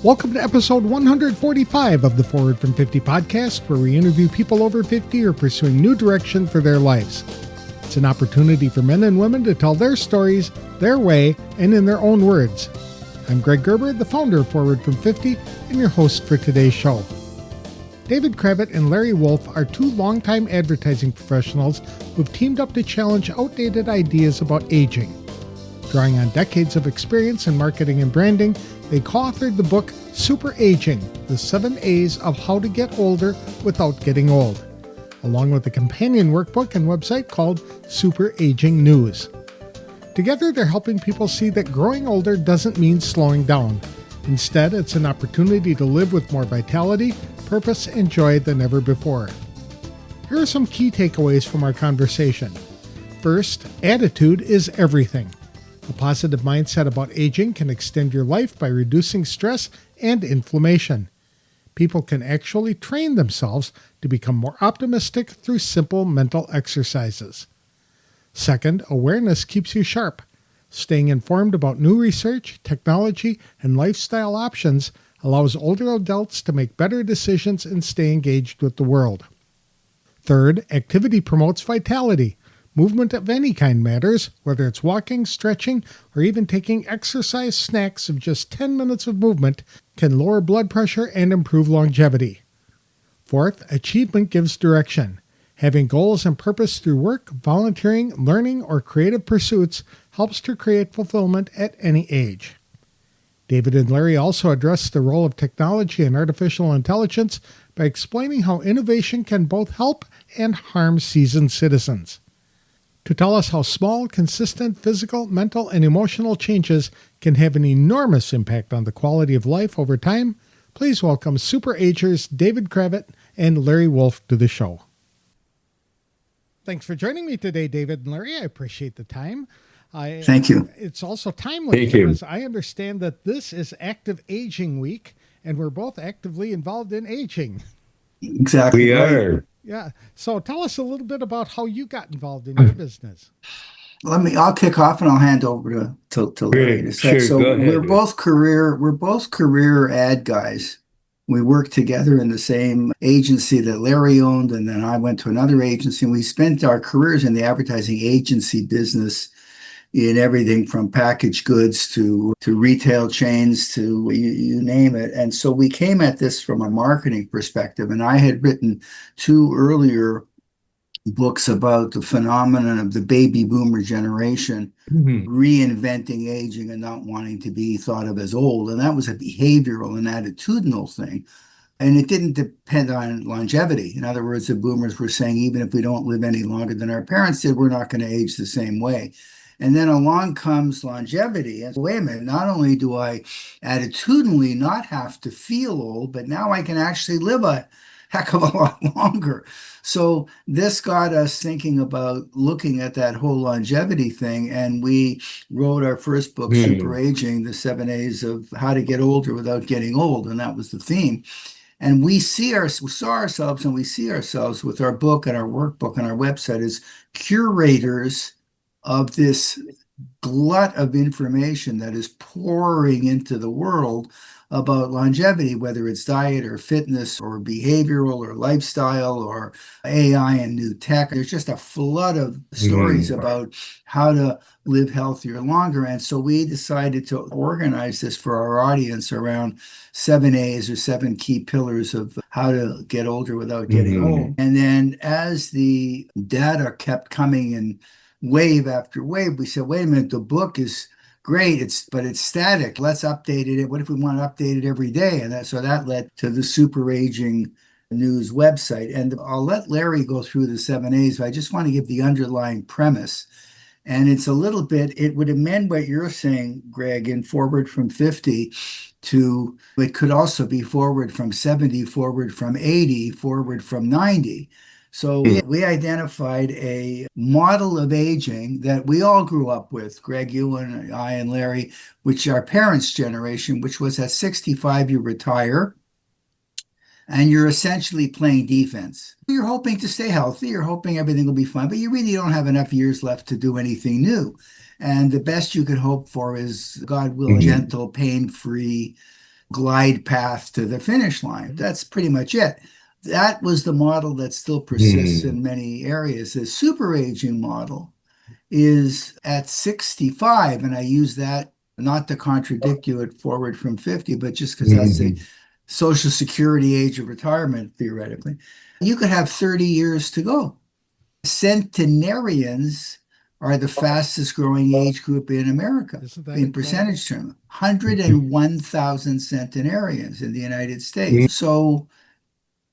Welcome to episode 145 of the Forward from 50 podcast, where we interview people over 50 who are pursuing new direction for their lives. It's an opportunity for men and women to tell their stories, their way, and in their own words. I'm Greg Gerber, the founder of Forward from 50, and your host for today's show. David Cravit and Larry Wolf are two longtime advertising professionals who've teamed up to challenge outdated ideas about aging. Drawing on decades of experience in marketing and branding, they co-authored the book SuperAging, the 7 A's of how to get older without getting old, along with a companion workbook and website called SuperAging News. Together, they're helping people see that growing older doesn't mean slowing down. Instead, it's an opportunity to live with more vitality, purpose, and joy than ever before. Here are some key takeaways from our conversation. First, attitude is everything. A positive mindset about aging can extend your life by reducing stress and inflammation. People can actually train themselves to become more optimistic through simple mental exercises. Second, awareness keeps you sharp. Staying informed about new research, technology, and lifestyle options allows older adults to make better decisions and stay engaged with the world. Third, activity promotes vitality. Movement of any kind matters, whether it's walking, stretching, or even taking exercise snacks of just 10 minutes of movement can lower blood pressure and improve longevity. Fourth, achievement gives direction. Having goals and purpose through work, volunteering, learning, or creative pursuits helps to create fulfillment at any age. David and Larry also address the role of technology and artificial intelligence by explaining how innovation can both help and harm seasoned citizens. To tell us how small, consistent physical, mental, and emotional changes can have an enormous impact on the quality of life over time, please welcome SuperAgers David Cravit and Larry Wolf to the show. Thanks for joining me today, David and Larry. I appreciate the time. Thank you. It's also timely because I understand that this is Active Aging Week, and we're both actively involved in aging. Exactly. We right. are. Yeah. So tell us a little bit about how you got involved in your business. I'll kick off and I'll hand over to Larry in a sec. Sure, go ahead. We're both career ad guys. We worked together in the same agency that Larry owned, and then I went to another agency, and we spent our careers in the advertising agency business in everything from packaged goods to retail chains to you name it. And so we came at this from a marketing perspective, and I had written 2 earlier books about the phenomenon of the baby boomer generation reinventing aging and not wanting to be thought of as old. And that was a behavioral and attitudinal thing. And it didn't depend on longevity. In other words, the boomers were saying, even if we don't live any longer than our parents did, we're not going to age the same way. And then along comes longevity. And wait a minute, not only do I attitudinally not have to feel old, but now I can actually live a heck of a lot longer. So this got us thinking about looking at that whole longevity thing. And we wrote our first book, SuperAging, the 7 A's of how to get older without getting old. And that was the theme. And we see ourselves with our book and our workbook and our website as curators of this glut of information that is pouring into the world about longevity, whether it's diet or fitness or behavioral or lifestyle or AI and new tech. There's just a flood of stories about how to live healthier longer. And so we decided to organize this for our audience around 7 A's or 7 key pillars of how to get older without getting old. And then as the data kept coming in wave after wave, we said, wait a minute, the book is great, but it's static. Let's update it. What if we want to update it every day? And so that led to the SuperAging News website. And I'll let Larry go through the 7 A's, but I just want to give the underlying premise. And it's a little bit, it would amend what you're saying, Greg, in Forward from 50 to, it could also be forward from 70, forward from 80, forward from 90. So we identified a model of aging that we all grew up with, Greg, you and I and Larry, which our parents' generation, which was at 65, you retire, and you're essentially playing defense. You're hoping to stay healthy, you're hoping everything will be fine, but you really don't have enough years left to do anything new. And the best you could hope for is, God willing, gentle, pain-free glide path to the finish line. Mhm. That's pretty much it. That was the model that still persists Hmm. in many areas. The super aging model is at 65, and I use that not to contradict you at forward from 50, but just because that's the Hmm. Social Security age of retirement, theoretically. You could have 30 years to go. Centenarians are the fastest growing age group in America Isn't that in incredible? percentage terms. 101,000 centenarians in the United States. So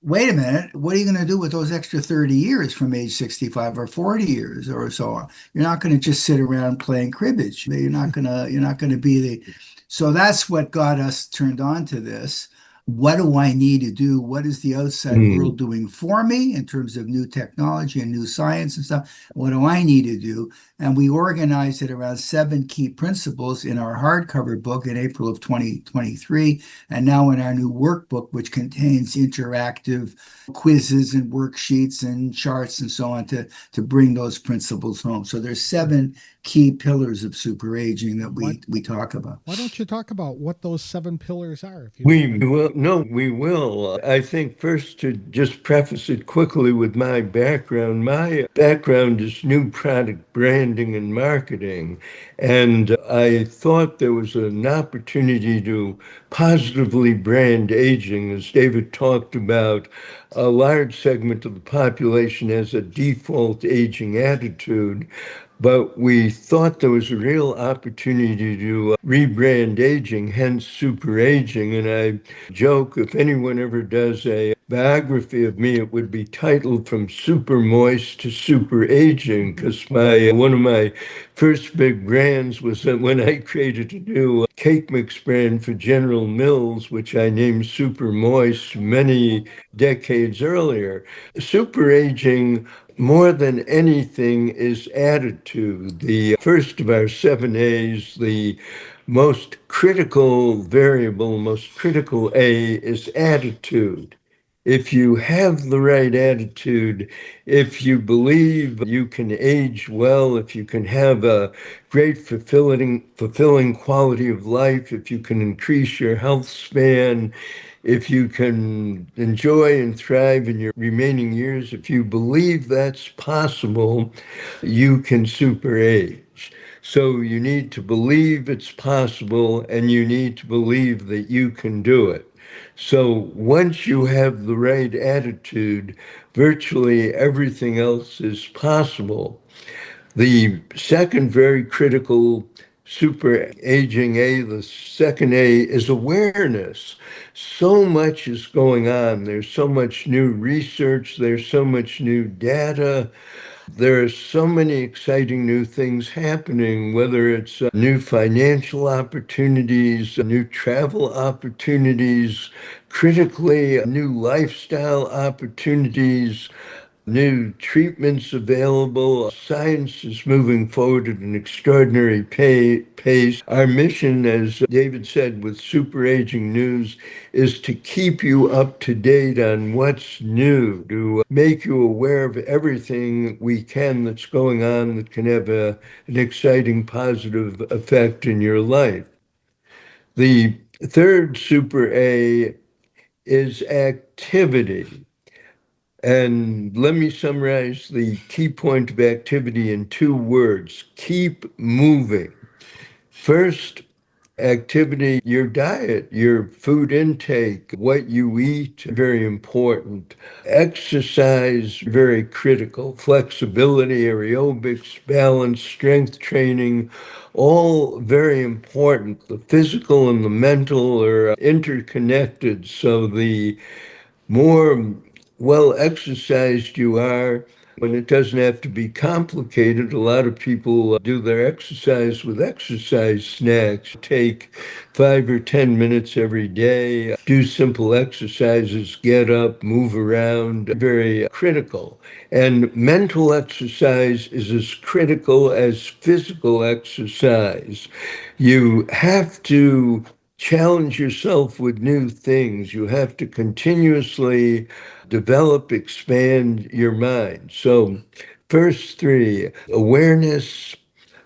wait a minute, what are you going to do with those extra 30 years from age 65 or 40 years or so on? You're not going to just sit around playing cribbage. You're not going to be the So that's what got us turned on to this. What do I need to do? What is the outside Hmm. world doing for me in terms of new technology and new science and stuff? What do I need to do? And we organized it around 7 key principles in our hardcover book in April of 2023, and now in our new workbook, which contains interactive quizzes and worksheets and charts and so on to bring those principles home. So there's 7 key pillars of super aging that What we talk about. Why don't you talk about what those seven pillars are, if you don't We mind? will, no, we will. I think first to just preface it quickly with my background. My background is new product branding and marketing. And I thought there was an opportunity to positively brand aging, as David talked about. A large segment of the population has a default aging attitude. But we thought there was a real opportunity to rebrand aging, hence super aging. And I joke if anyone ever does a biography of me, it would be titled From Super Moist to Super Aging, because my one of my first big brands was that when I created a new cake mix brand for General Mills, which I named Super Moist many decades earlier. Super aging more than anything is attitude. The first of our 7 A's, the most critical variable, most critical A is attitude. If you have the right attitude, if you believe you can age well, if you can have a great fulfilling quality of life, if you can increase your health span, if you can enjoy and thrive in your remaining years, if you believe that's possible, you can super age. So you need to believe it's possible and you need to believe that you can do it. So once you have the right attitude, virtually everything else is possible. The second very critical super aging A, the second A is awareness. So much is going on. There's so much new research. There's so much new data. There are so many exciting new things happening, whether it's new financial opportunities, new travel opportunities, critically, new lifestyle opportunities, new treatments available. Science is moving forward at an extraordinary pace. Our mission, as David said, with Super Aging News, is to keep you up to date on what's new, to make you aware of everything we can that's going on that can have an exciting positive effect in your life. The third Super A is activity. And let me summarize the key point of activity in 2 words: keep moving. First, activity, your diet, your food intake, what you eat, very important. Exercise, very critical. Flexibility, aerobics, balance, strength training, all very important. The physical and the mental are interconnected. So the more well exercised you are, and it doesn't have to be complicated. A lot of people do their exercise with exercise snacks. Take 5 or 10 minutes every day, do simple exercises, get up, move around, very critical. And mental exercise is as critical as physical exercise. You have to challenge yourself with new things. You have to continuously develop, expand your mind. So, first three: awareness,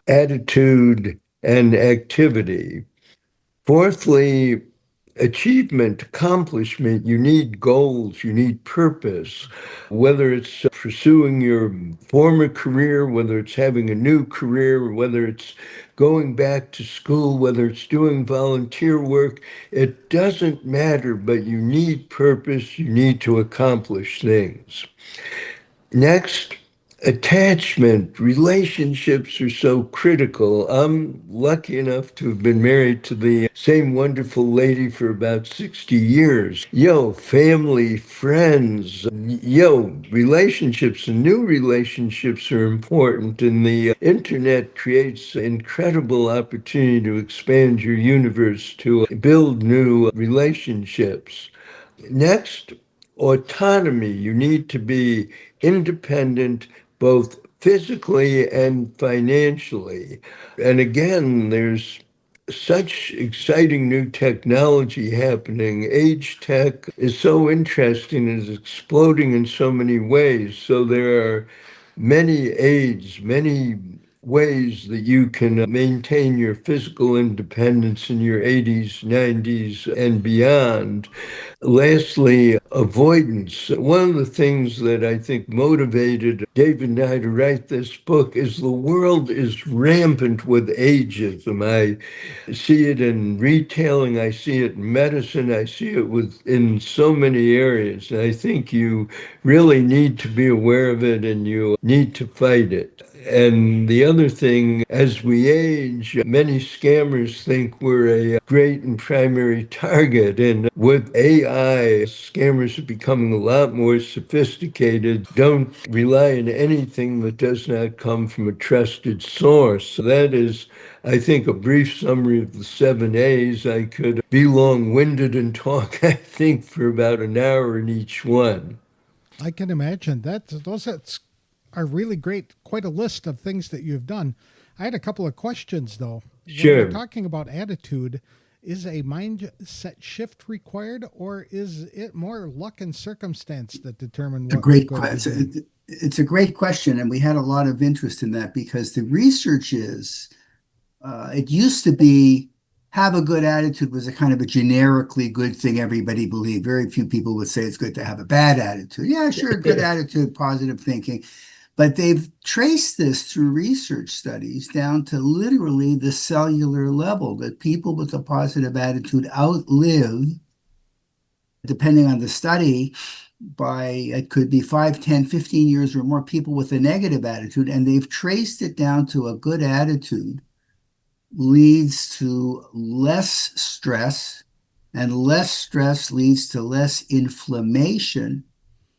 attitude, and activity. Fourthly, achievement, accomplishment, you need goals, you need purpose, whether it's pursuing your former career, whether it's having a new career, whether it's going back to school, whether it's doing volunteer work, it doesn't matter, but you need purpose, you need to accomplish things. Next, attachment. Relationships are so critical. I'm lucky enough to have been married to the same wonderful lady for about 60 years. Family, friends, relationships and new relationships are important, and the internet creates incredible opportunity to expand your universe, to build new relationships. Next, autonomy. You need to be independent both physically and financially. And again, there's such exciting new technology happening. Age tech is so interesting, it's exploding in so many ways. So there are many aids, many ways that you can maintain your physical independence in your 80s, 90s, and beyond. Lastly, avoidance. One of the things that I think motivated David and I to write this book is the world is rampant with ageism. I see it in retailing, I see it in medicine, I see it in so many areas. And I think you really need to be aware of it and you need to fight it. And the other thing, as we age, many scammers think we're a great and primary target. And with AI, scammers are becoming a lot more sophisticated. Don't rely on anything that does not come from a trusted source. So that is, I think, a brief summary of the 7 A's. I could be long-winded and talk, I think, for about an hour in each one. I can imagine that. Are really great. Quite a list of things that you've done. I had a couple of questions though. When we're Sure. talking about attitude, is a mindset shift required, or is it more luck and circumstance that determine A what we're great going to be doing? question. It's a great question, and we had a lot of interest in that because the research is it used to be have a good attitude was a kind of a generically good thing everybody believed. Very few people would say it's good to have a bad attitude. Yeah, sure, good attitude, positive thinking. But they've traced this through research studies down to literally the cellular level that people with a positive attitude outlive, depending on the study, by it could be 5, 10, 15 years or more people with a negative attitude. And they've traced it down to a good attitude leads to less stress, and less stress leads to less inflammation.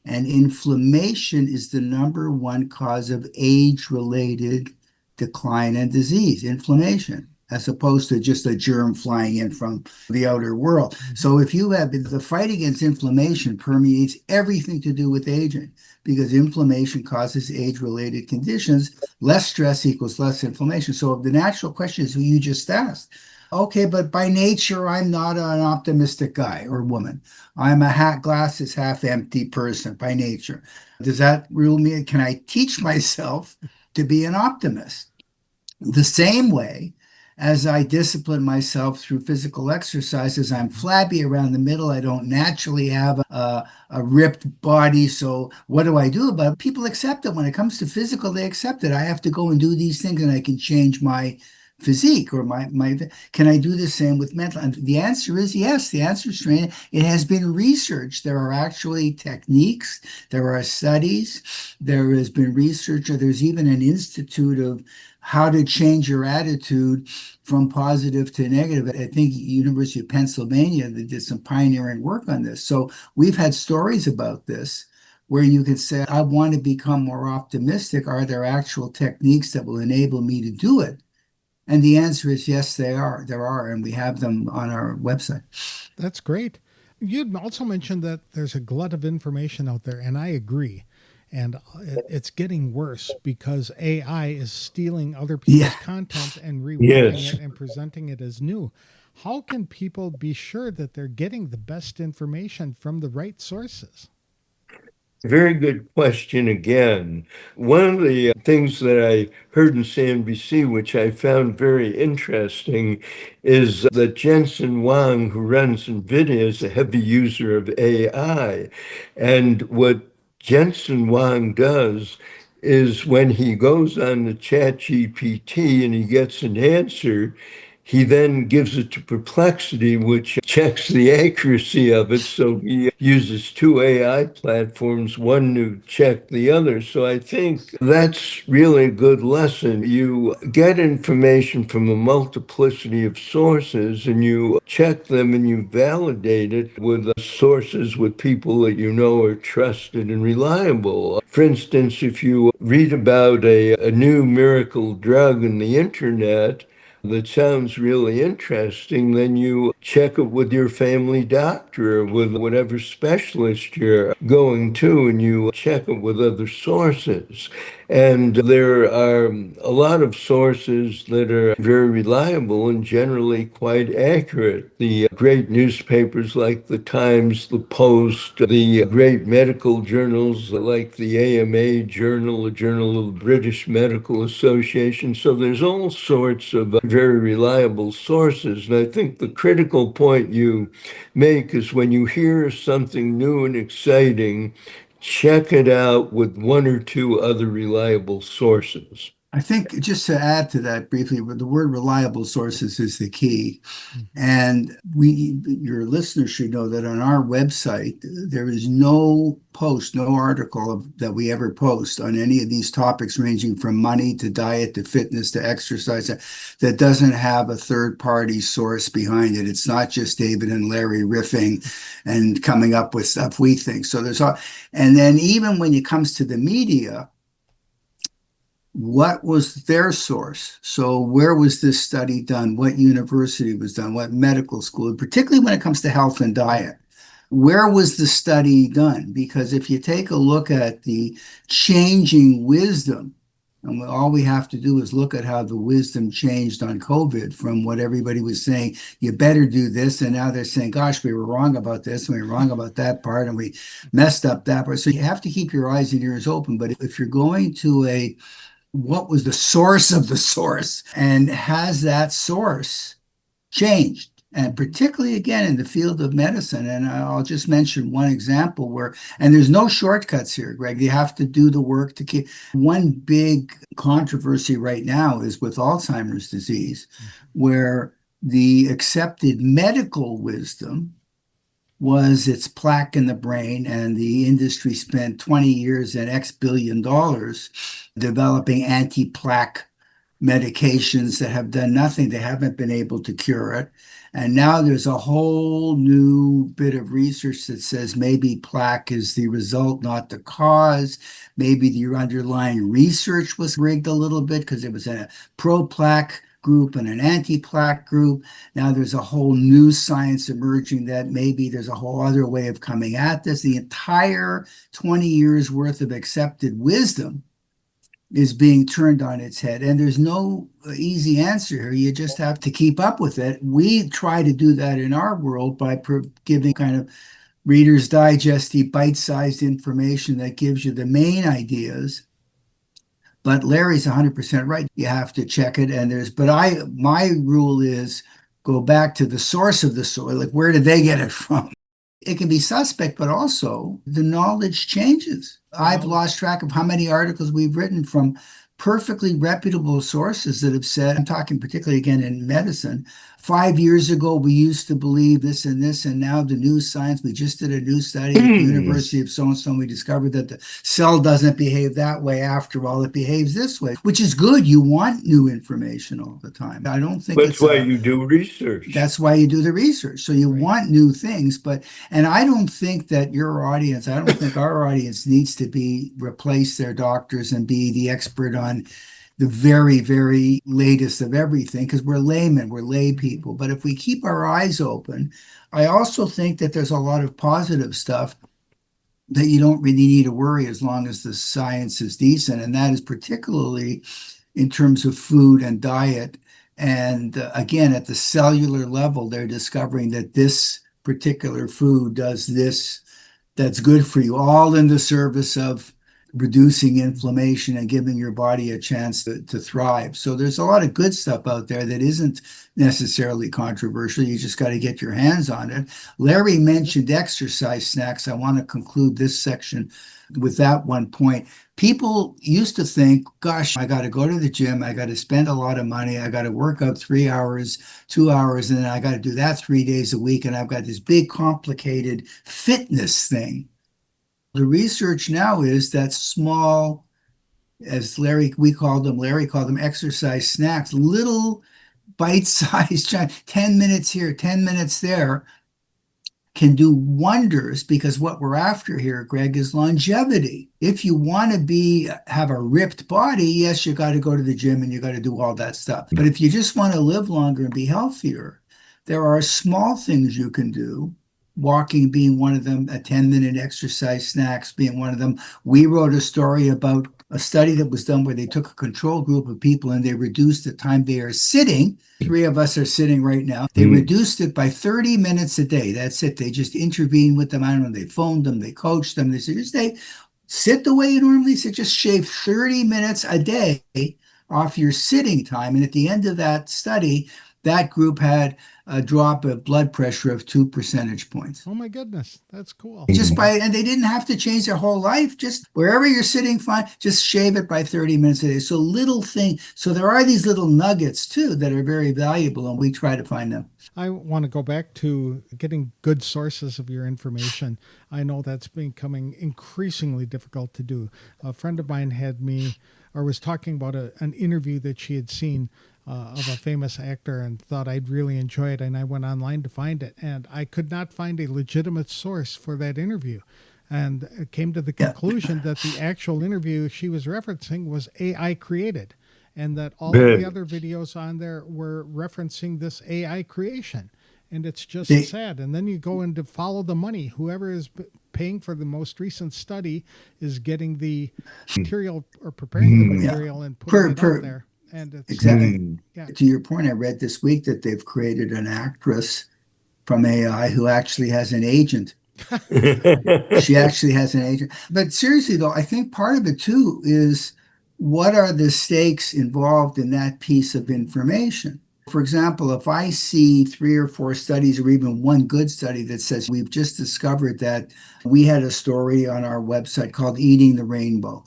And inflammation is the number one cause of age-related decline and disease, inflammation, as opposed to just a germ flying in from the outer world. Mhm. So if you have the fight against inflammation permeates everything to do with aging because inflammation causes age-related conditions. Less stress equals less inflammation. So the natural question is what you just asked. Okay, but by nature, I'm not an optimistic guy or woman. I'm a glass is half empty person by nature. Does that rule me? Can I teach myself to be an optimist? The same way as I discipline myself through physical exercises, I'm flabby around the middle. I don't naturally have a ripped body. So what do I do about it? People accept it. When it comes to physical, they accept it. I have to go and do these things and I can change my physique or my can I do the same with mental? And the answer is yes. The answer is training. It has been researched. There are actually techniques, there are studies, there has been research, or there's even an institute of how to change your attitude from positive to negative. I think University of Pennsylvania they did some pioneering work on this. So we've had stories about this where you can say, I want to become more optimistic. Are there actual techniques that will enable me to do it? And the answer is yes, they are. There are, and we have them on our website. That's great. You also mentioned that there's a glut of information out there, and I agree. And it's getting worse because AI is stealing other Yeah. people's content and reworking Yes. it and presenting it as new. How can people be sure that they're getting the best information from the right sources? Very good question again. One of the things that I heard in CNBC, which I found very interesting, is that Jensen Huang, who runs NVIDIA, is a heavy user of AI. And what Jensen Huang does is when he goes on the chat GPT and he gets an answer, he then gives it to Perplexity, which checks the accuracy of it. So he uses two AI platforms, one to check the other. So I think that's really a good lesson. You get information from a multiplicity of sources and you check them and you validate it with sources with people that you know are trusted and reliable. For instance, if you read about a new miracle drug in the internet, that sounds really interesting, then you check it with your family doctor or with whatever specialist you're going to, and you check it with other sources. And there are a lot of sources that are very reliable and generally quite accurate. The great newspapers like the Times, the Post, the great medical journals like the AMA Journal, the Journal of the British Medical Association. So there's all sorts of very reliable sources. And I think the critical point you make is when you hear something new and exciting, check it out with one or two other reliable sources. I think just to add to that briefly, the word reliable sources is the key. And your listeners should know that on our website, there is no post, no article that we ever post on any of these topics, ranging from money to diet to fitness to exercise, that doesn't have a third party source behind it. It's not just David and Larry riffing and coming up with stuff we think. So and then even when it comes to the media, what was their source? So where was this study done? What university was done? What medical school? Particularly when it comes to health and diet. Where was the study done? Because if you take a look at the changing wisdom, and all we have to do is look at how the wisdom changed on COVID from what everybody was saying, you better do this. And now they're saying, gosh, we were wrong about this, and we were wrong about that part, and we messed up that part. So you have to keep your eyes and ears open. But if you're going to what was the source of the source, and has that source changed? And particularly again in the field of medicine. And I'll just mention one example and there's no shortcuts here, Greg. You have to do the work to keep. One big controversy right now is with Alzheimer's disease, where the accepted medical wisdom was its plaque in the brain, and the industry spent 20 years and X billion dollars developing anti-plaque medications that have done nothing. They haven't been able to cure it. And now there's a whole new bit of research that says maybe plaque is the result, not the cause. Maybe the underlying research was rigged a little bit because it was a pro-plaque group and an anti-plaque group. Now there's a whole new science emerging that maybe there's a whole other way of coming at this. The entire 20 years worth of accepted wisdom is being turned on its head. And there's no easy answer here. You just have to keep up with it. We try to do that in our world by giving kind of Reader's Digest bite-sized information that gives you the main ideas. But Larry's 100% right. You have to check it. My rule is go back to the source of the soil. Like, where did they get it from? It can be suspect, but also the knowledge changes. I've lost track of how many articles we've written from perfectly reputable sources that have said, I'm talking particularly again in medicine, 5 years ago we used to believe this and this, and now the new science, we just did a new study at the University of so-and-so, and we discovered that the cell doesn't behave that way after all, it behaves this way, which is good. You want new information all the time. I don't think That's why you do research. That's why you do the research. So you want new things, and I don't think that I don't think our audience needs to replace their doctors and be the expert on the very, very latest of everything, because we're laymen, we're lay people. But if we keep our eyes open, I also think that there's a lot of positive stuff that you don't really need to worry as long as the science is decent. And that is particularly in terms of food and diet. And again, at the cellular level, they're discovering that this particular food does this, that's good for you, all in the service of reducing inflammation and giving your body a chance to thrive. So there's a lot of good stuff out there that isn't necessarily controversial. You just got to get your hands on it. Larry mentioned exercise snacks. I want to conclude this section with that one point. People used to think, gosh, I got to go to the gym. I got to spend a lot of money. I got to work out 3 hours, 2 hours, and then I got to do that 3 days a week. And I've got this big, complicated fitness thing. The research now is that small, as Larry called them exercise snacks, little bite-sized, 10 minutes here, 10 minutes there, can do wonders, because what we're after here, Greg, is longevity. If you want to have a ripped body, yes, you got to go to the gym and you got to do all that stuff. But if you just want to live longer and be healthier, there are small things you can do. Walking being one of them, a 10-minute exercise snacks being one of them. We wrote a story about a study that was done where they took a control group of people and they reduced the time they are sitting. 3 of us are sitting right now. They reduced it by 30 minutes a day. That's it. They just intervened with them. I don't know. They phoned them. They coached them. They said, just sit the way you normally sit. Just shave 30 minutes a day off your sitting time. And at the end of that study, that group had a drop of blood pressure of 2 percentage points. Oh my goodness, that's cool. And they didn't have to change their whole life. Just wherever you're sitting, fine, just shave it by 30 minutes a day. So little thing. So there are these little nuggets too that are very valuable, and we try to find them. I want to go back to getting good sources of your information. I know that's becoming increasingly difficult to do. A friend of mine was talking about an interview that she had seen of a famous actor and thought I'd really enjoy it. And I went online to find it, and I could not find a legitimate source for that interview. And it came to the conclusion that the actual interview she was referencing was AI created, and that all of the other videos on there were referencing this AI creation. And it's just sad. And then you go in to follow the money. Whoever is paying for the most recent study is getting the material or preparing the material and putting it out there. And it's, exactly. To your point, I read this week that they've created an actress from AI who actually has an agent. She actually has an agent. But seriously, though, I think part of it, too, is what are the stakes involved in that piece of information? For example, if I see 3 or 4 studies or even one good study that says we've just discovered that we had a story on our website called Eating the Rainbow.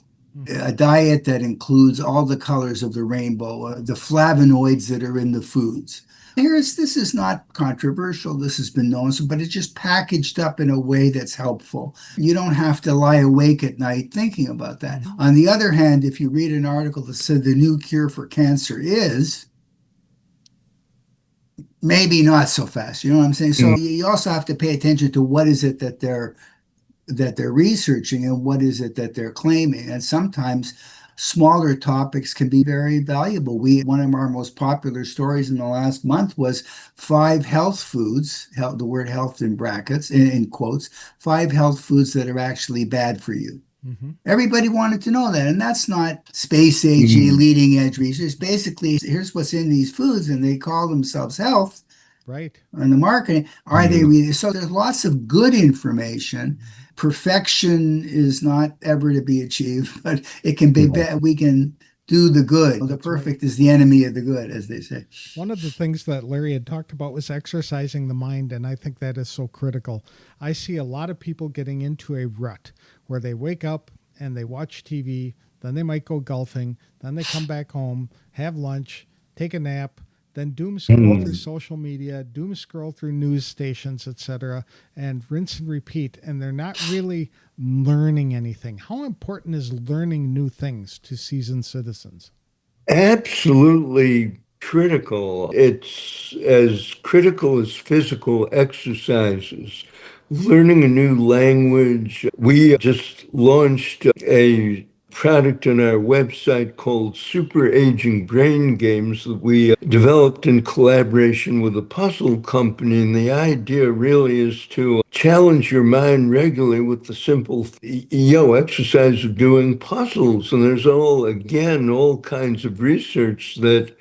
A diet that includes all the colors of the rainbow, the flavonoids that are in the foods. This is not controversial. This has been known, but it's just packaged up in a way that's helpful. You don't have to lie awake at night thinking about that. On the other hand, if you read an article that said the new cure for cancer is, maybe not so fast. You know what I'm saying? So you also have to pay attention to what is it that they're researching and what is it that they're claiming. And sometimes smaller topics can be very valuable. One of our most popular stories in the last month was 5 health foods, the word health in brackets, in quotes, 5 health foods that are actually bad for you. Mm-hmm. Everybody wanted to know that. And that's not space age, leading edge research. Basically, here's what's in these foods, and they call themselves health. Right. And the marketing, are they really? So there's lots of good information. Perfection is not ever to be achieved, but it can be, we can do the good. The perfect is the enemy of the good, as they say. One of the things that Larry had talked about was exercising the mind, and I think that is so critical. I see a lot of people getting into a rut where they wake up and they watch TV, then they might go golfing, then they come back home, have lunch, take a nap, then doom scroll through social media, doom scroll through news stations, etc., and rinse and repeat, and they're not really learning anything. How important is learning new things to seasoned citizens? Absolutely critical. It's as critical as physical exercises. Learning a new language. We just launched a product on our website called SuperAging Brain Games that we developed in collaboration with a puzzle company. And the idea really is to challenge your mind regularly with the simple exercise of doing puzzles. And there's all kinds of research that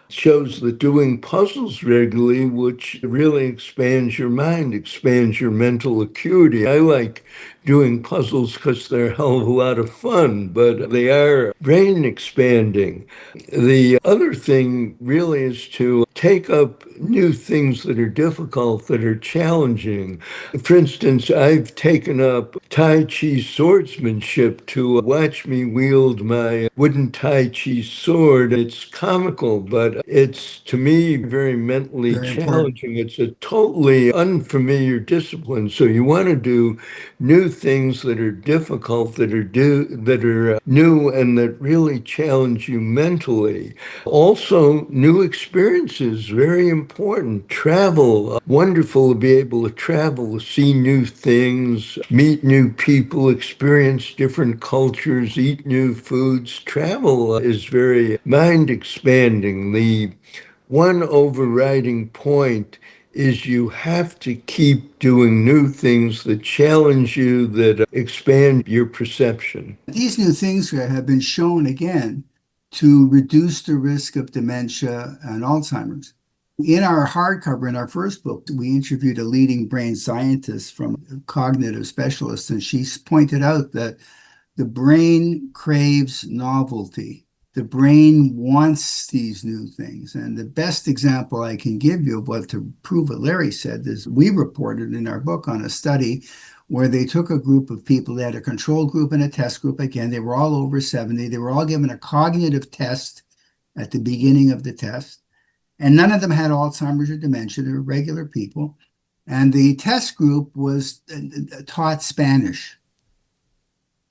shows that doing puzzles regularly, which really expands your mind, expands your mental acuity. I like doing puzzles because they're a hell of a lot of fun, but they are brain expanding. The other thing really is to take up new things that are difficult, that are challenging. For instance, I've taken up Tai Chi swordsmanship to watch me wield my wooden Tai Chi sword. It's comical, but it's to me very mentally Very important. challenging. It's a totally unfamiliar discipline. So you want to do new things that are difficult, that are new and that really challenge you mentally. Also, new experiences, very important. Travel, wonderful to be able to travel, see new things, meet new people, experience different cultures, eat new foods. Travel is very mind expanding. The one overriding point is you have to keep doing new things that challenge you, that expand your perception. These new things have been shown again to reduce the risk of dementia and Alzheimer's. In our hardcover, in our first book, we interviewed a leading brain scientist from a cognitive specialist, and she's pointed out that the brain craves novelty. The brain wants these new things. And the best example I can give you of what to prove what Larry said is we reported in our book on a study where they took a group of people, they had a control group and a test group. Again, they were all over 70. They were all given a cognitive test at the beginning of the test. And none of them had Alzheimer's or dementia. They were regular people. And the test group was taught Spanish.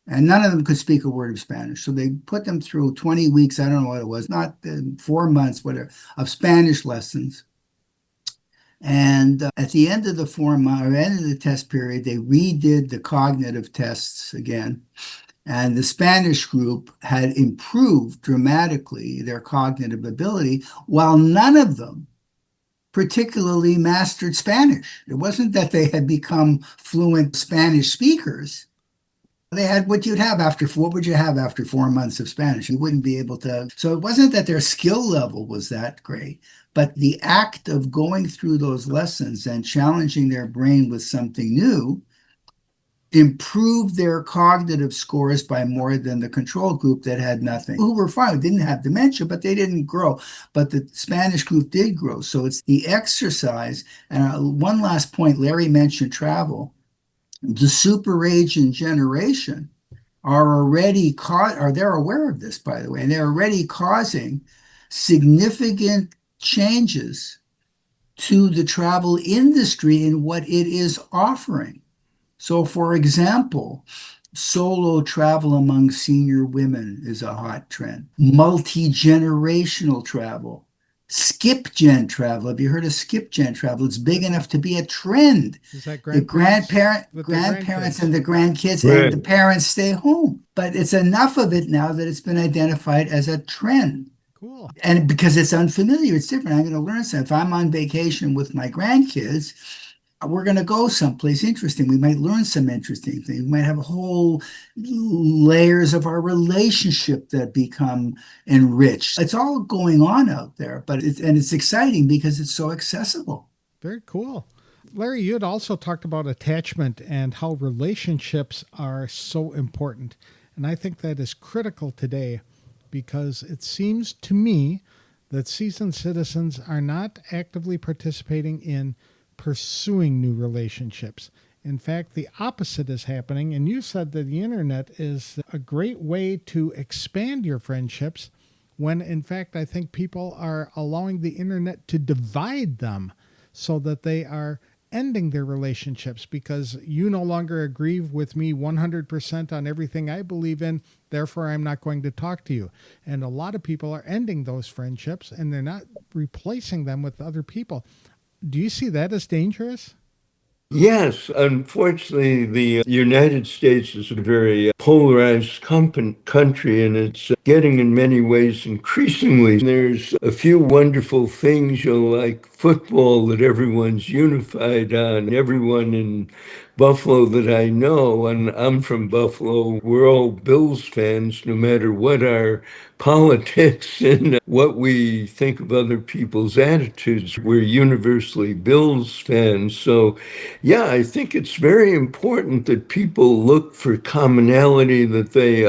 And none of them could speak a word of Spanish. So they put them through 20 weeks, I don't know what it was, not 4 months, whatever, of Spanish lessons. And at the end of the 4 month or end of the test period, they redid the cognitive tests again. And the Spanish group had improved dramatically their cognitive ability, while none of them particularly mastered Spanish. It wasn't that they had become fluent Spanish speakers. They had what you'd have after what would you have after 4 months of Spanish? You wouldn't be able to. So it wasn't that their skill level was that great, but the act of going through those lessons and challenging their brain with something new improved their cognitive scores by more than the control group that had nothing, who were fine, didn't have dementia, but they didn't grow. But the Spanish group did grow. So it's the exercise. And one last point, Larry mentioned travel. The SuperAging generation they're aware of this, by the way, and they're already causing significant changes to the travel industry in what it is offering. So, for example, solo travel among senior women is a hot trend. Multi-generational travel. Skip gen travel. Have you heard of skip gen travel? It's big enough to be a trend. Is that The grandparents and the grandkids and the Right. parents stay home. But it's enough of it now that it's been identified as a trend. Cool. And because it's unfamiliar, it's different. I'm going to learn something. If I'm on vacation with my grandkids, we're going to go someplace interesting. We might learn some interesting things. We might have whole layers of our relationship that become enriched. It's all going on out there, but it's exciting because it's so accessible. Very cool. Larry, you had also talked about attachment and how relationships are so important. And I think that is critical today because it seems to me that seasoned citizens are not actively participating in pursuing new relationships. In fact, the opposite is happening. And you said that the internet is a great way to expand your friendships when, in fact, I think people are allowing the internet to divide them so that they are ending their relationships because you no longer agree with me 100% on everything I believe in. Therefore, I'm not going to talk to you. And a lot of people are ending those friendships and they're not replacing them with other people. Do you see that as dangerous? Yes, unfortunately, the United States is a very polarized country, and it's getting in many ways increasingly. There's a few wonderful things, like football that everyone's unified on. Everyone in Buffalo that I know, and I'm from Buffalo, we're all Bills fans, no matter what our politics and what we think of other people's attitudes. We're universally Bills fans. So, yeah, I think it's very important that people look for commonality, that they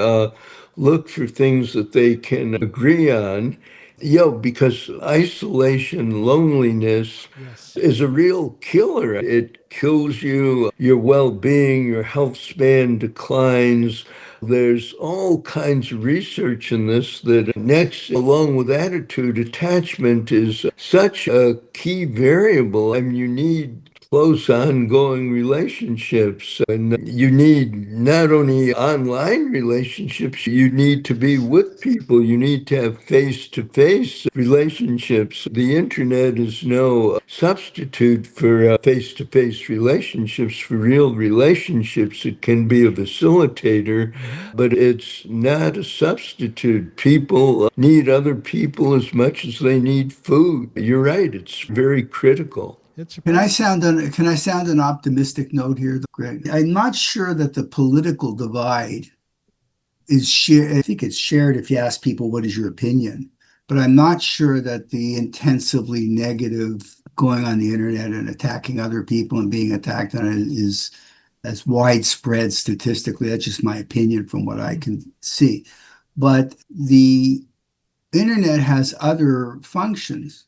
look for things that they can agree on. Because isolation, loneliness Yes. is a real killer. It kills you, your well-being, your health span declines. There's all kinds of research in this that next, along with attitude, attachment is such a key variable. I mean, you need close ongoing relationships, and you need not only online relationships, you need to be with people, you need to have face-to-face relationships. The internet is no substitute for face-to-face relationships, for real relationships. It can be a facilitator, Hmm. but it's not a substitute. People need other people as much as they need food. You're right, it's very critical. It Can I surprises. sound an optimistic note here, Greg? I'm not sure that the political divide is shared. I think it's shared if you ask people what is your opinion, but I'm not sure that the intensively negative going on the internet and attacking other people and being attacked on it is as widespread statistically. That's just my opinion from what I can see. But the internet has other functions.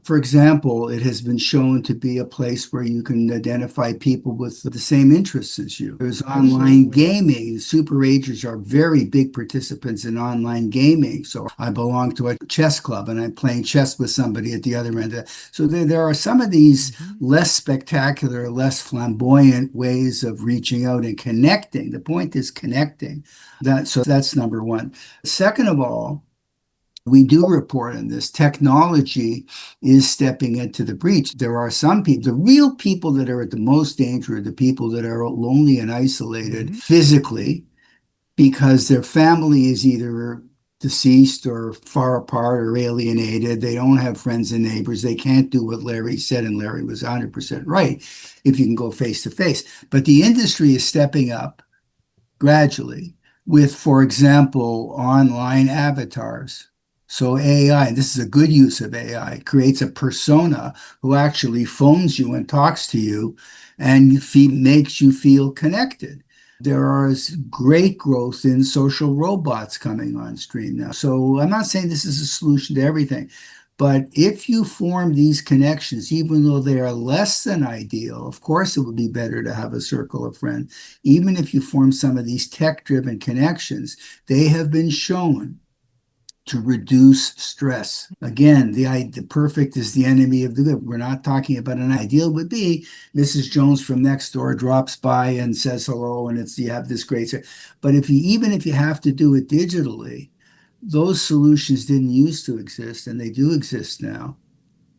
For example, it has been shown to be a place where you can identify people with the same interests as you. There's online Absolutely. gaming. SuperAgers are very big participants in online gaming. So I belong to a chess club and I'm playing chess with somebody at the other end. So there are some of these Hmm. less spectacular, less flamboyant ways of reaching out and connecting. The point is connecting. So that's number one. Second of all, we do report on this. Technology is stepping into the breach. There are some people, the real people that are at the most danger are the people that are lonely and isolated Hmm. physically because their family is either deceased or far apart or alienated. They don't have friends and neighbors. They can't do what Larry said, and Larry was 100% right if you can go face to face. But the industry is stepping up gradually with, for example, online avatars. So AI, this is a good use of AI, creates a persona who actually phones you and talks to you and makes you feel connected. There is great growth in social robots coming on stream now. So I'm not saying this is a solution to everything, but if you form these connections, even though they are less than ideal, of course it would be better to have a circle of friends. Even if you form some of these tech-driven connections, they have been shown to reduce stress. Again, the perfect is the enemy of the good. We're not talking about an ideal would be Mrs. Jones from next door drops by and says hello, and it's you have this great. But even if you have to do it digitally, those solutions didn't used to exist, and they do exist now.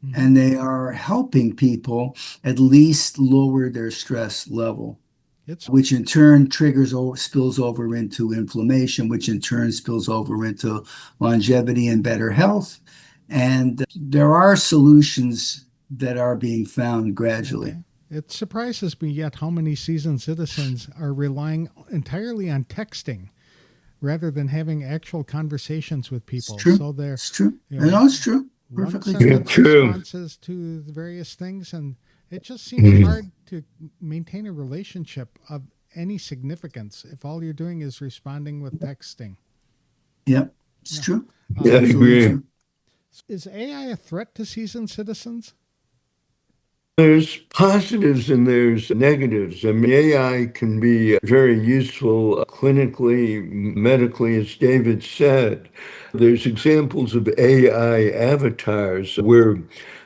Hmm. And they are helping people at least lower their stress level, It's which in turn spills over into inflammation, which in turn spills over into longevity and better health. And there are solutions that are being found gradually. okay. It surprises me yet how many seasoned citizens are relying entirely on texting rather than having actual conversations with It's people. true. So they're, It's true. you I know, know it's true. one Perfectly Yeah, true. sentence true. responses to the various things, and it just seems Mm. hard to maintain a relationship of any significance if all you're doing is responding with texting. Yep. It's Yeah. true. It's Yeah, I Um, absolutely agree. true. is AI a threat to seasoned citizens? There's positives and there's negatives. I mean, AI can be very useful clinically, medically, as David said. There's examples of AI avatars. We're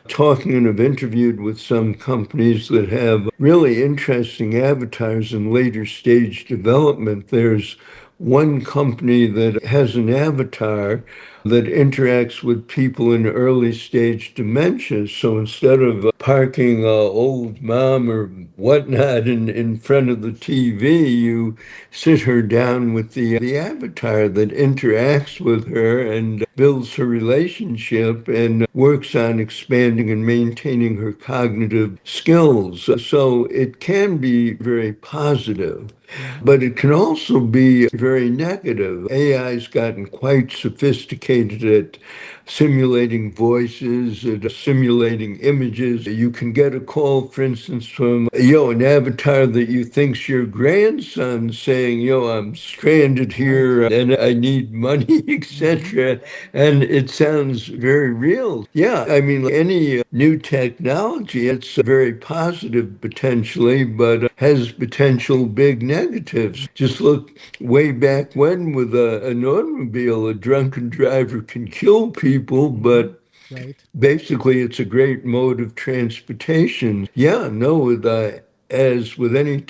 talking and have interviewed with some companies that have really interesting avatars in later stage development. There's one company that has an avatar that interacts with people in early stage dementia. So instead of parking old mom or whatnot in front of the TV, you sit her down with the avatar that interacts with her and builds her relationship and works on expanding and maintaining her cognitive skills. So it can be very positive. But it can also be very negative. AI's gotten quite sophisticated at simulating voices, at simulating images. You can get a call, for instance, from an avatar that you think's your grandson saying, I'm stranded here and I need money, etc. And it sounds very real. Yeah, I mean, any new technology, it's very positive potentially, but has potential big negatives. Just look way back when with an automobile, a drunken driver can kill people, but Right. basically it's a great mode of transportation. Yeah, no, as with any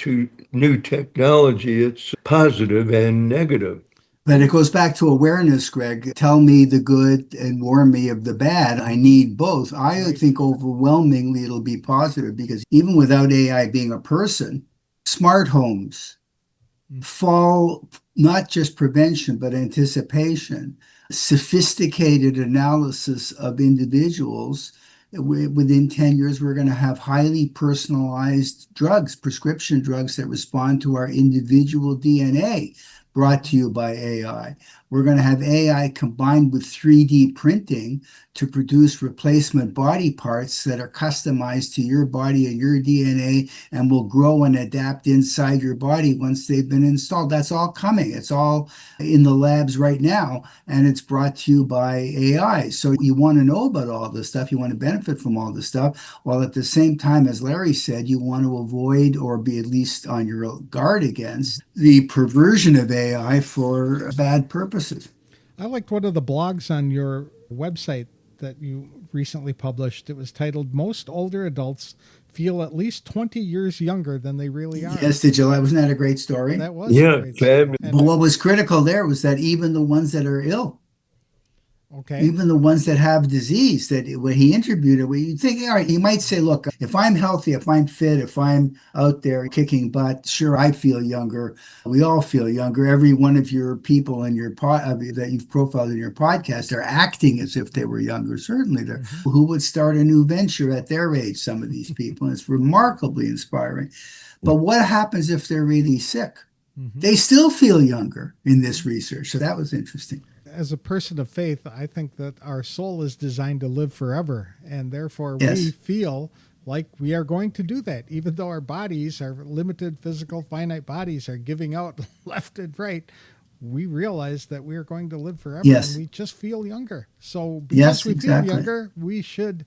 new technology, it's positive and negative. But it goes back to awareness, Greg. Tell me the good and warn me of the bad. I need both. I Right. think overwhelmingly it'll be positive because even without AI being a person, smart homes fall not just prevention, but anticipation, sophisticated analysis of individuals. Within 10 years, we're going to have highly personalized drugs, prescription drugs that respond to our individual DNA, brought to you by AI. We're going to have AI combined with 3D printing to produce replacement body parts that are customized to your body and your DNA and will grow and adapt inside your body once they've been installed. That's all coming. It's all in the labs right now, and it's brought to you by AI. So you want to know about all this stuff. You want to benefit from all this stuff, while at the same time, as Larry said, you want to avoid or be at least on your guard against the perversion of AI for bad purposes. I liked one of the blogs on your website that you recently published. It was titled "Most Older Adults Feel at Least 20 Years Younger Than They Really Are." Yes, did you? Wasn't that a great story? That was a Yeah, great story. fabulous. But what was critical there was that even the ones that are ill, Okay. even the ones that have disease, that when he interviewed it, you think, all right, you might say, look, if I'm healthy, if I'm fit, if I'm out there kicking butt, sure, I feel younger. We all feel younger. Every one of your people in your that you've profiled in your podcast are acting as if they were younger. Certainly, they're Mm-hmm. who would start a new venture at their age. Some of these people, and it's remarkably inspiring. But what happens if they're really sick? Mm-hmm. They still feel younger in this research. So that was interesting. As a person of faith, I think that our soul is designed to live forever, and therefore we Yes. feel like we are going to do that, even though our bodies, our limited physical finite bodies, are giving out left and right. We realize that we are going to live forever, and Yes. we just feel younger. So because Yes, we feel exactly. younger, we should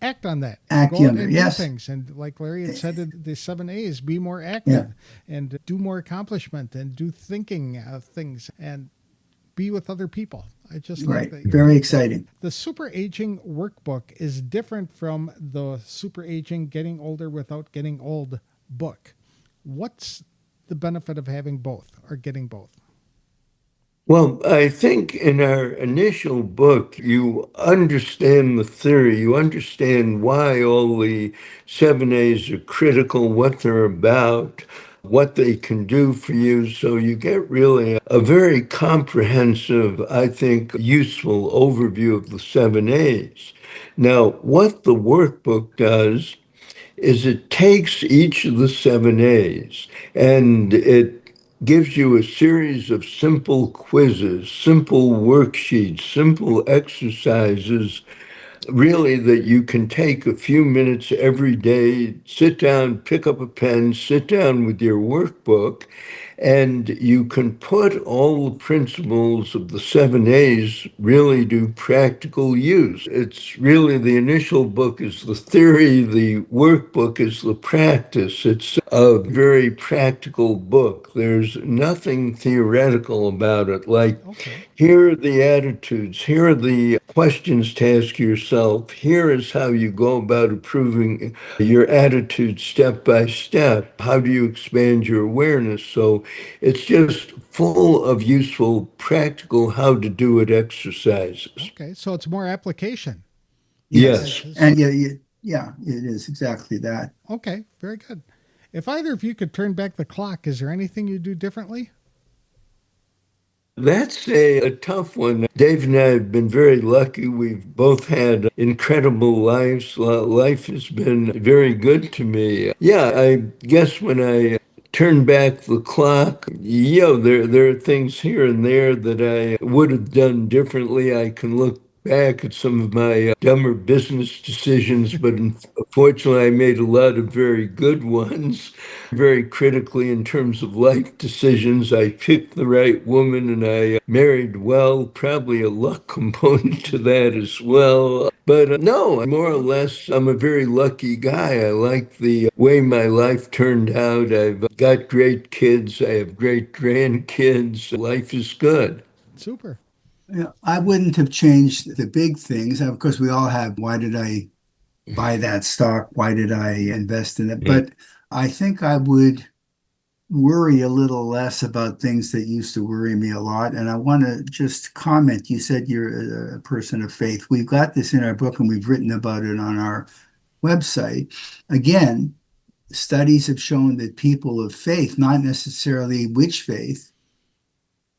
act on that. Act Go out younger. and do Yes. things. And like Larry had said in the 7 A's, be more Yeah. active and do more accomplishment and do thinking things and be with other people. I just like Right. that. Very exciting. The Super Aging workbook is different from the Super Aging Getting Older Without Getting Old book. What's the benefit of having both or getting both? Well, I think in our initial book, you understand the theory, you understand why all the 7A's are critical, what they're about, what they can do for you. So you get really a very comprehensive, I think, useful overview of the 7A's. Now, what the workbook does is it takes each of the 7A's and it gives you a series of simple quizzes, simple worksheets, simple exercises, really that you can take a few minutes every day, sit down, pick up a pen, sit down with your workbook, and you can put all the principles of the 7A's really to practical use. It's really the initial book is the theory, the workbook is the practice. It's a very practical book. There's nothing theoretical about it. Like, Okay. here are the attitudes, here are the questions to ask yourself, here is how you go about improving your attitude step by step. How do you expand your awareness? So it's just full of useful, practical, how to do it exercises. Okay. So it's more application. Yes. Yes. And yeah, it is exactly that. Okay. Very good. If either of you could turn back the clock, is there anything you'd do differently? That's a tough one. Dave and I have been very lucky. We've both had incredible lives. Life has been very good to me. Yeah, I guess when I turn back the clock, there are things here and there that I would have done differently. I can look back at some of my dumber business decisions, but unfortunately, I made a lot of very good ones. Very critically in terms of life decisions. I picked the right woman and I married well, probably a luck component to that as well. But no, more or less, I'm a very lucky guy. I like the way my life turned out. I've got great kids. I have great grandkids. Life is good. Super. Yeah, I wouldn't have changed the big things. Of course, we all have, why did I buy that stock? Why did I invest in it? But I think I would worry a little less about things that used to worry me a lot. And I want to just comment. You said you're a person of faith. We've got this in our book and we've written about it on our website. Again, studies have shown that people of faith, not necessarily which faith,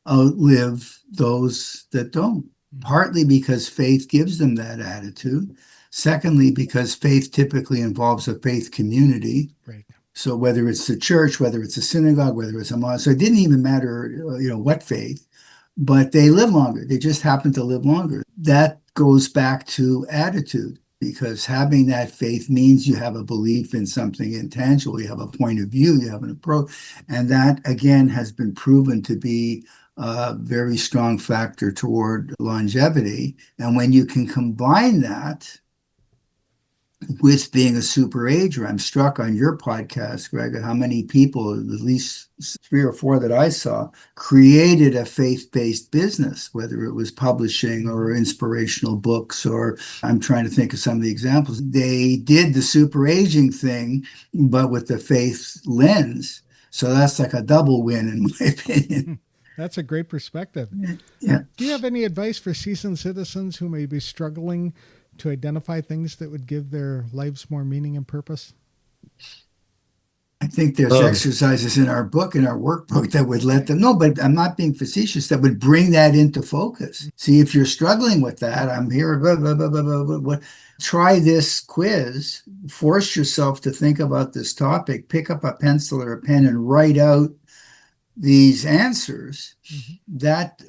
outlive those that don't. Partly because faith gives them that attitude. Secondly, because faith typically involves a faith community. Right. So whether it's the church, whether it's a synagogue, whether it's a mosque, so it didn't even matter, what faith, but they live longer. They just happen to live longer. That goes back to attitude because having that faith means you have a belief in something intangible, you have a point of view, you have an approach. And that, again, has been proven to be a very strong factor toward longevity. And when you can combine that with being a super ager, I'm struck on your podcast, Greg, at how many people, at least three or four that I saw, created a faith-based business, whether it was publishing or inspirational books, or I'm trying to think of some of the examples. They did the super aging thing, but with the faith lens. So that's like a double win, in my opinion. That's a great perspective. Yeah. Do you have any advice for seasoned citizens who may be struggling to identify things that would give their lives more meaning and purpose? I think there's exercises in our book, in our workbook, that would let them know, but I'm not being facetious, that would bring that into focus. See, if you're struggling with that, I'm here, blah, blah, blah, blah, blah, blah. Try this quiz, force yourself to think about this topic, pick up a pencil or a pen and write out these answers. That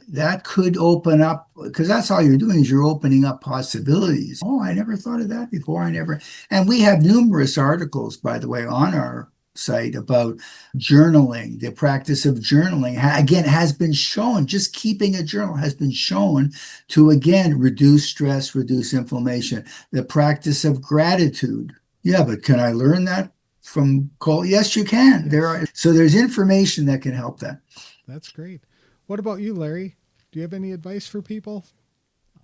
could open up, because that's all you're doing is you're opening up possibilities. Oh, I never thought of that before. And we have numerous articles, by the way, on our site about journaling. The practice of journaling, again, has been shown, just keeping a journal has been shown to, again, reduce stress, reduce inflammation. The practice of gratitude. Yeah, but can I learn that from Cole? Yes, you can. There's information that can help that. That's great. What about you, Larry? Do you have any advice for people?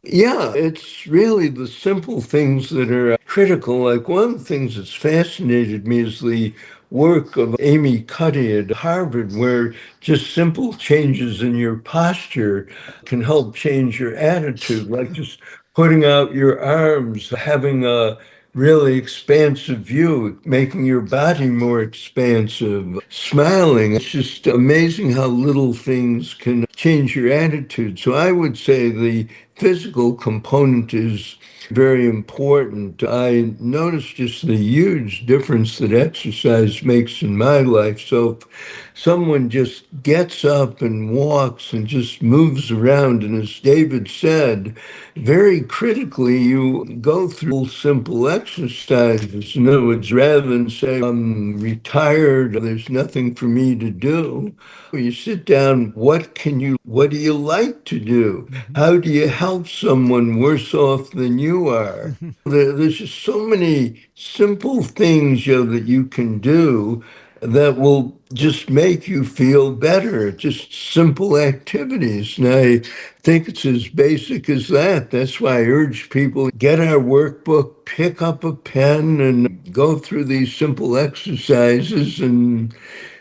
Yeah, it's really the simple things that are critical. Like one of the things that's fascinated me is the work of Amy Cuddy at Harvard, where just simple changes in your posture can help change your attitude, like just putting out your arms, having a really expansive view, making your body more expansive, smiling. It's just amazing how little things can change your attitude. So I would say the physical component is very important. I noticed just the huge difference that exercise makes in my life. So if someone just gets up and walks and just moves around, and as David said, very critically, you go through simple exercises. In other words, rather than say, I'm retired, there's nothing for me to do, you sit down, what do you like to do? How do you help someone worse off than you are? There's just so many simple things, that you can do that will just make you feel better. Just simple activities. And I think it's as basic as that. That's why I urge people get our workbook, pick up a pen, and go through these simple exercises and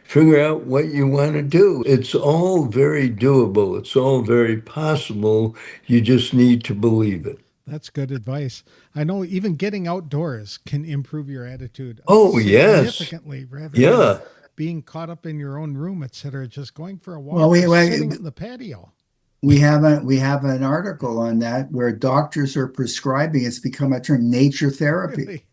figure out what you want to do. It's all very doable. It's all very possible. You just need to believe it. That's good advice. I know even getting outdoors can improve your attitude Oh, yes. significantly rather than Yeah. being caught up in your own room, etc. Just going for a Well, walk or sitting on the patio. we have an article on that where doctors are prescribing. It's become a term, nature therapy. Really?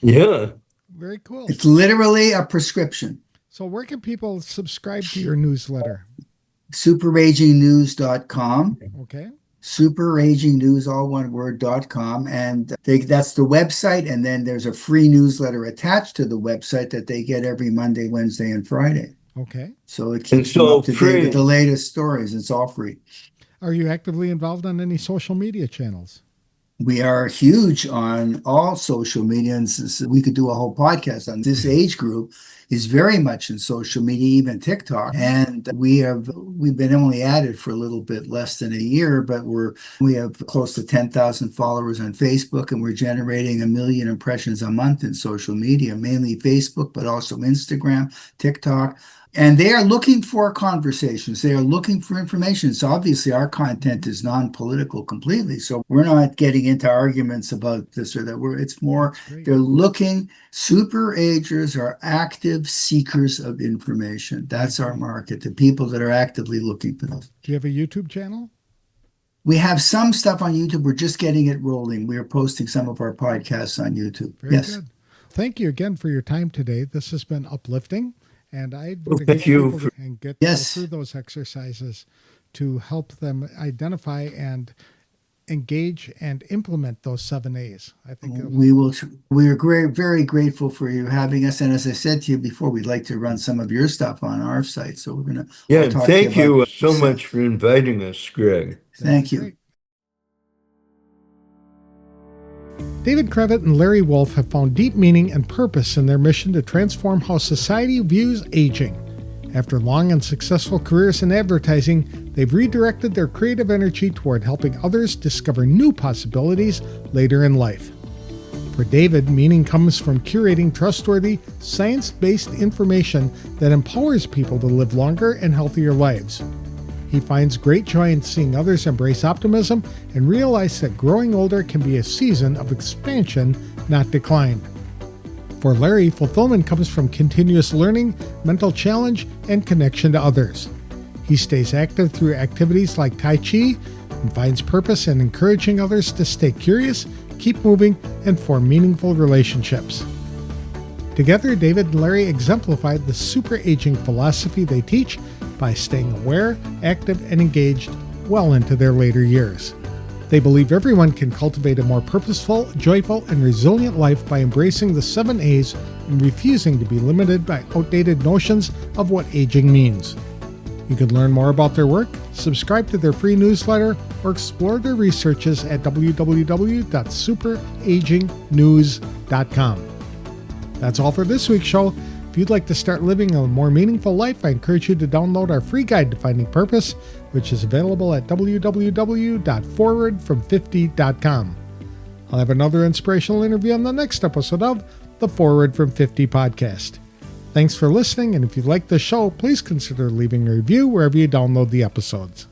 Yeah. Very cool. It's literally a prescription. So where can people subscribe to your newsletter? SuperAgingNews.com. Okay. SuperAgingNews, all one word.com. And that's the website. And then there's a free newsletter attached to the website that they get every Monday, Wednesday, and Friday. Okay. So it keeps It's them all up to date free. with the latest stories. It's all free. Are you actively involved on any social media channels? We are huge on all social media, and we could do a whole podcast on this age group is very much in social media, even TikTok. And we've been only at it for a little bit less than a year, but we have close to 10,000 followers on Facebook, and we're generating 1 million impressions a month in social media, mainly Facebook, but also Instagram, TikTok. And they are looking for conversations. They are looking for information. So obviously our content is non-political completely. So we're not getting into arguments about this or that. It's more, they're looking, super agers are active seekers of information. That's our market, the people that are actively looking for those. Do you have a YouTube channel? We have some stuff on YouTube. We're just getting it rolling. We are posting some of our podcasts on YouTube. Very Yes. good. Thank you again for your time today. This has been uplifting. And I Well, would thank encourage you people for- and go Yes. through those exercises to help them identify and engage and implement those 7 A's. I think We will. We are very grateful for you having us. And as I said to you before, we'd like to run some of your stuff on our site. So we're gonna. Yeah, I'll talk thank to you you about so much for inviting us, Greg. Thank you. great. David Cravit and Larry Wolf have found deep meaning and purpose in their mission to transform how society views aging. After long and successful careers in advertising, they've redirected their creative energy toward helping others discover new possibilities later in life. For David, meaning comes from curating trustworthy, science-based information that empowers people to live longer and healthier lives. He finds great joy in seeing others embrace optimism and realize that growing older can be a season of expansion, not decline. For Larry, fulfillment comes from continuous learning, mental challenge, and connection to others. He stays active through activities like Tai Chi and finds purpose in encouraging others to stay curious, keep moving, and form meaningful relationships. Together, David and Larry exemplified the SuperAging philosophy they teach by staying aware, active, and engaged well into their later years. They believe everyone can cultivate a more purposeful, joyful, and resilient life by embracing the 7 A's and refusing to be limited by outdated notions of what aging means. You can learn more about their work, subscribe to their free newsletter, or explore their researches at www.superagingnews.com. That's all for this week's show. If you'd like to start living a more meaningful life, I encourage you to download our free guide to finding purpose, which is available at www.forwardfrom50.com. I'll have another inspirational interview on the next episode of the Forward from 50 podcast. Thanks for listening, and if you like the show, please consider leaving a review wherever you download the episodes.